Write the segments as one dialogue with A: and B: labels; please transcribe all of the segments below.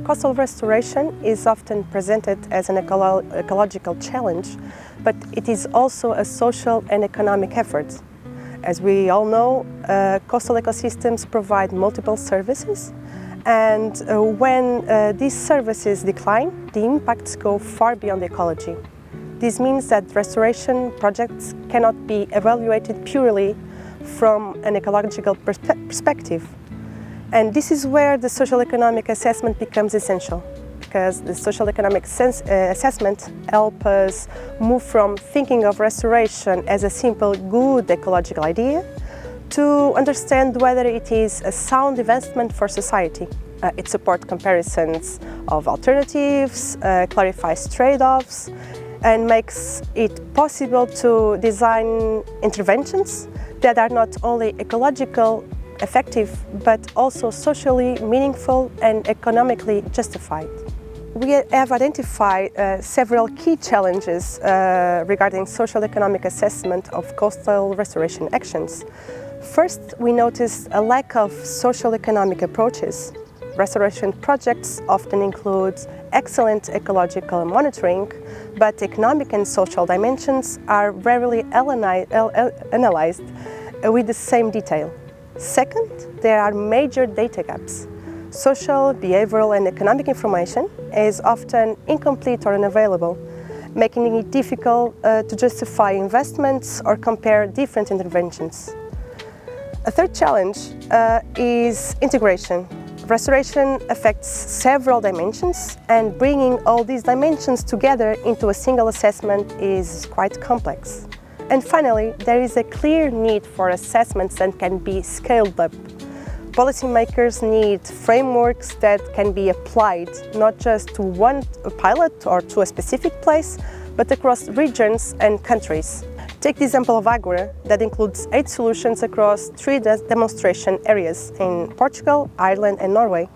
A: Coastal restoration is often presented as an ecological challenge, but it is also a social and economic effort. As we all know, coastal ecosystems provide multiple services, and when these services decline, the impacts go far beyond ecology. This means that restoration projects cannot be evaluated purely from an ecological perspective. And this is where the social economic assessment becomes essential, because the social economic assessment helps us move from thinking of restoration as a simple good ecological idea to understand whether it is a sound investment for society. It supports comparisons of alternatives, clarifies trade-offs, and makes it possible to design interventions that are not only ecological effective, but also socially meaningful and economically justified. We have identified several key challenges regarding social economic assessment of coastal restoration actions. First, we noticed a lack of social economic approaches. Restoration projects often include excellent ecological monitoring, but economic and social dimensions are rarely analyzed with the same detail. Second, there are major data gaps. Social, behavioral and economic information is often incomplete or unavailable, making it difficult to justify investments or compare different interventions. A third challenge is integration. Restoration affects several dimensions, and bringing all these dimensions together into a single assessment is quite complex. And finally, there is a clear need for assessments that can be scaled up. Policymakers need frameworks that can be applied not just to one pilot or to a specific place, but across regions and countries. Take the example of A-Aagora, that includes 8 solutions across 3 demonstration areas in Portugal, Ireland and Norway.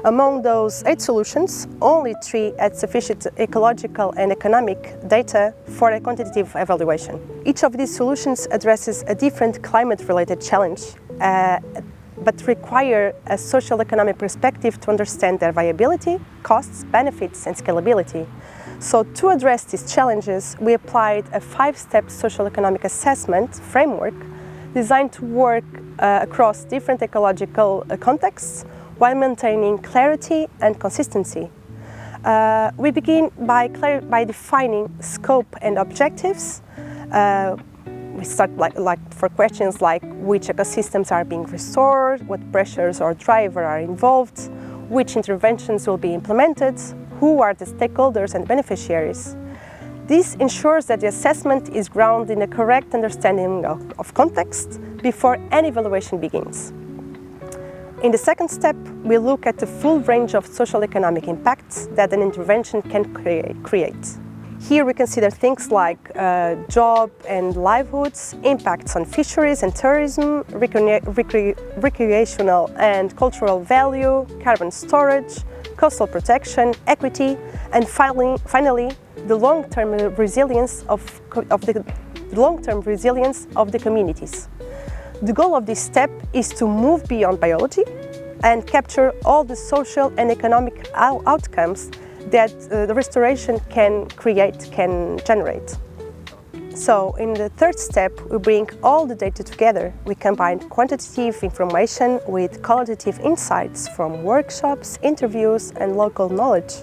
A: Among those 8 solutions, only 3 had sufficient ecological and economic data for a quantitative evaluation. Each of these solutions addresses a different climate-related challenge, but require a social economic perspective to understand their viability, costs, benefits and scalability. So to address these challenges, we applied a 5-step social economic assessment framework designed to work across different ecological contexts while maintaining clarity and consistency. We begin by defining scope and objectives. We start for questions like which ecosystems are being restored, what pressures or drivers are involved, which interventions will be implemented, who are the stakeholders and beneficiaries. This ensures that the assessment is grounded in a correct understanding of context before any evaluation begins. In the second step, we look at the full range of social economic impacts that an intervention can create. Here we consider things like job and livelihoods, impacts on fisheries and tourism, recreational and cultural value, carbon storage, coastal protection, equity, and finally the long-term resilience of the communities. The goal of this step is to move beyond biology and capture all the social and economic outcomes that the restoration can generate. So in the third step, we bring all the data together. We combine quantitative information with qualitative insights from workshops, interviews and local knowledge.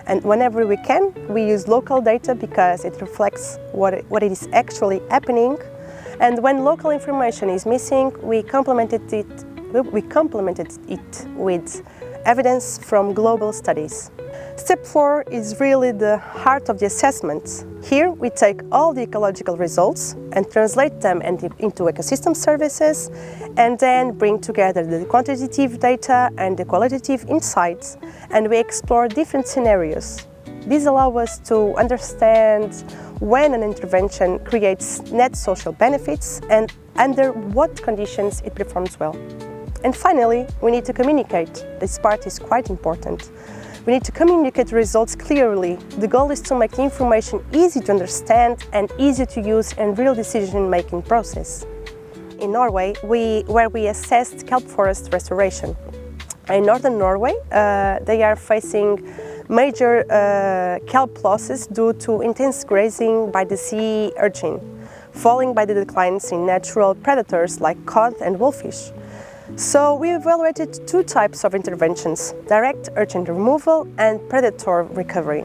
A: And whenever we can, we use local data because it reflects what is actually happening. And when local information is missing, we complemented it with evidence from global studies. Step 4 is really the heart of the assessment. Here we take all the ecological results and translate them into ecosystem services, and then bring together the quantitative data and the qualitative insights, and we explore different scenarios. These allow us to understand when an intervention creates net social benefits and under what conditions it performs well. And finally, we need to communicate. This part is quite important. We need to communicate results clearly. The goal is to make the information easy to understand and easy to use in real decision-making process. In Norway, where we assessed kelp forest restoration. In northern Norway, they are facing major kelp losses due to intense grazing by the sea urchin, following by the declines in natural predators like cod and wolfish. So we evaluated two types of interventions: direct urchin removal and predator recovery.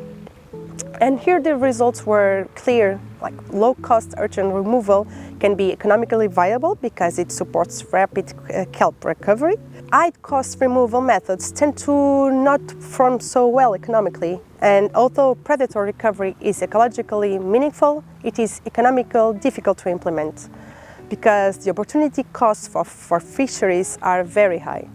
A: And here the results were clear. Like low-cost urchin removal can be economically viable because it supports rapid kelp recovery. High-cost removal methods tend to not perform so well economically, and although predator recovery is ecologically meaningful, it is economically difficult to implement because the opportunity costs for fisheries are very high.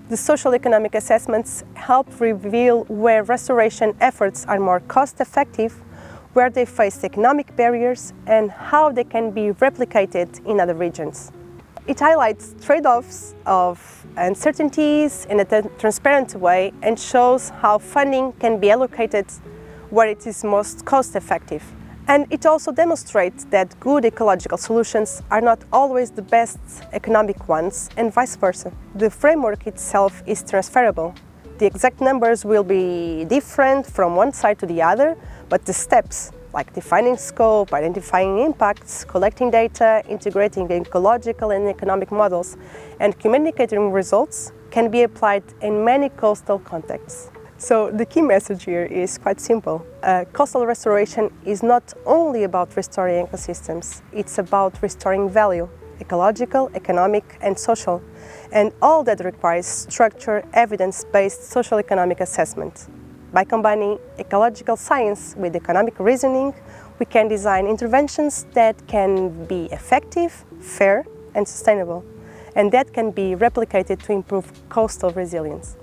A: The social economic assessments help reveal where restoration efforts are more cost-effective, where they face economic barriers, and how they can be replicated in other regions. It highlights trade-offs of uncertainties in a transparent way and shows how funding can be allocated where it is most cost-effective. And it also demonstrates that good ecological solutions are not always the best economic ones, and vice versa. The framework itself is transferable. The exact numbers will be different from one side to the other, but the steps, like defining scope, identifying impacts, collecting data, integrating ecological and economic models, and communicating results, can be applied in many coastal contexts. So the key message here is quite simple. Coastal restoration is not only about restoring ecosystems, it's about restoring value, ecological, economic, and social, and all that requires structured, evidence-based social economic assessment. By combining ecological science with economic reasoning, we can design interventions that can be effective, fair, and sustainable, and that can be replicated to improve coastal resilience.